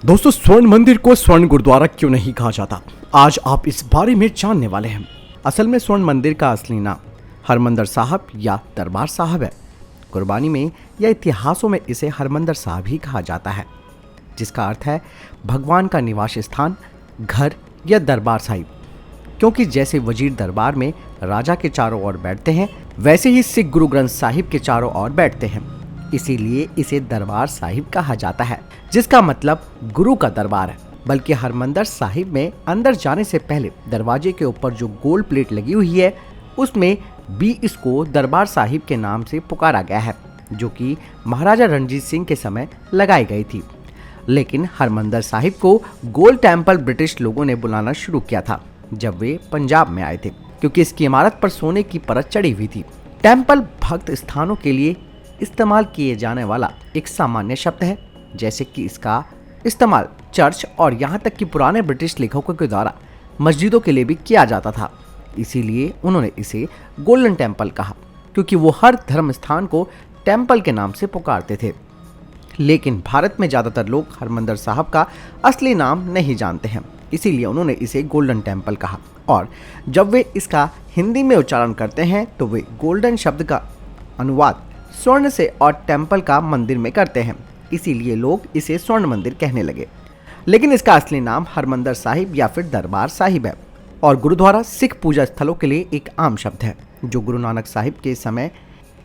दोस्तों, स्वर्ण मंदिर को स्वर्ण गुरुद्वारा क्यों नहीं कहा जाता, आज आप इस बारे में जानने वाले हैं। असल में स्वर्ण मंदिर का असली नाम हरमंदिर साहब या दरबार साहब है। कुर्बानी में या इतिहासों में इसे हरमंदिर साहब ही कहा जाता है, जिसका अर्थ है भगवान का निवास स्थान, घर या दरबार साहिब। क्योंकि जैसे वजीर दरबार में राजा के चारों ओर बैठते हैं, वैसे ही सिख गुरु ग्रंथ साहिब के चारों ओर बैठते हैं, इसीलिए इसे दरबार साहिब कहा जाता है, जिसका मतलब गुरु का दरबार है। बल्कि हरमंदिर साहिब में अंदर जाने से पहले दरवाजे के ऊपर जो गोल्ड प्लेट लगी हुई है, उसमें भी इसको दरबार साहिब के नाम से पुकारा गया है, जो कि महाराजा रणजीत सिंह के समय लगाई गई थी। लेकिन हरमंदिर साहिब को गोल्ड टेम्पल ब्रिटिश लोगों ने बुलाना शुरू किया था जब वे पंजाब में आए थे, क्योंकि इसकी इमारत पर सोने की परत चढ़ी हुई थी। टेम्पल भक्त स्थानों के लिए इस्तेमाल किए जाने वाला एक सामान्य शब्द है, जैसे कि इसका इस्तेमाल चर्च और यहाँ तक कि पुराने ब्रिटिश लेखकों के द्वारा मस्जिदों के लिए भी किया जाता था। इसीलिए उन्होंने इसे गोल्डन टेम्पल कहा, क्योंकि वो हर धर्म स्थान को टेम्पल के नाम से पुकारते थे। लेकिन भारत में ज़्यादातर लोग हरमंदिर साहब का असली नाम नहीं जानते हैं, इसीलिए उन्होंने इसे गोल्डन टेम्पल कहा। और जब वे इसका हिंदी में उच्चारण करते हैं तो वे गोल्डन शब्द का अनुवाद स्वर्ण से और टेम्पल का मंदिर में करते हैं, इसीलिए लोग इसे स्वर्ण मंदिर कहने लगे। लेकिन इसका असली नाम हरमंदिर साहिब या फिर दरबार साहिब है। और गुरुद्वारा सिख पूजा स्थलों के लिए एक आम शब्द है, जो गुरु नानक साहिब के समय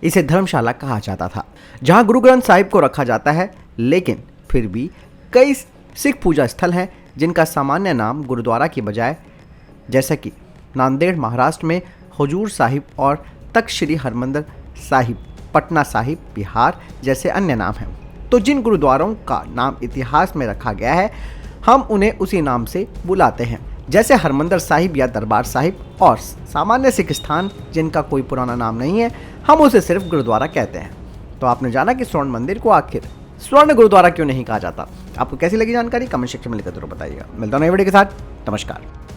इसे धर्मशाला कहा जाता था, जहां गुरु ग्रंथ साहिब को रखा जाता है। लेकिन फिर भी कई सिख पूजा स्थल हैं जिनका सामान्य नाम गुरुद्वारा की बजाय, जैसा कि नांदेड़ महाराष्ट्र में हुजूर साहिब और तख्त श्री हरमंदिर साहिब पटना साहिब बिहार जैसे अन्य नाम हैं। तो जिन गुरुद्वारों का नाम इतिहास में रखा गया है, हम उन्हें उसी नाम से बुलाते हैं, जैसे हरमंदिर साहिब या दरबार साहिब। और सामान्य सिख स्थान जिनका कोई पुराना नाम नहीं है, हम उसे सिर्फ गुरुद्वारा कहते हैं। तो आपने जाना कि स्वर्ण मंदिर को आखिर स्वर्ण गुरुद्वारा क्यों नहीं कहा जाता। आपको कैसी लगी जानकारी कमेंट सेक्शन में लिखकर जरूर बताइएगा। मिलता हूं नई वीडियो के साथ। नमस्कार।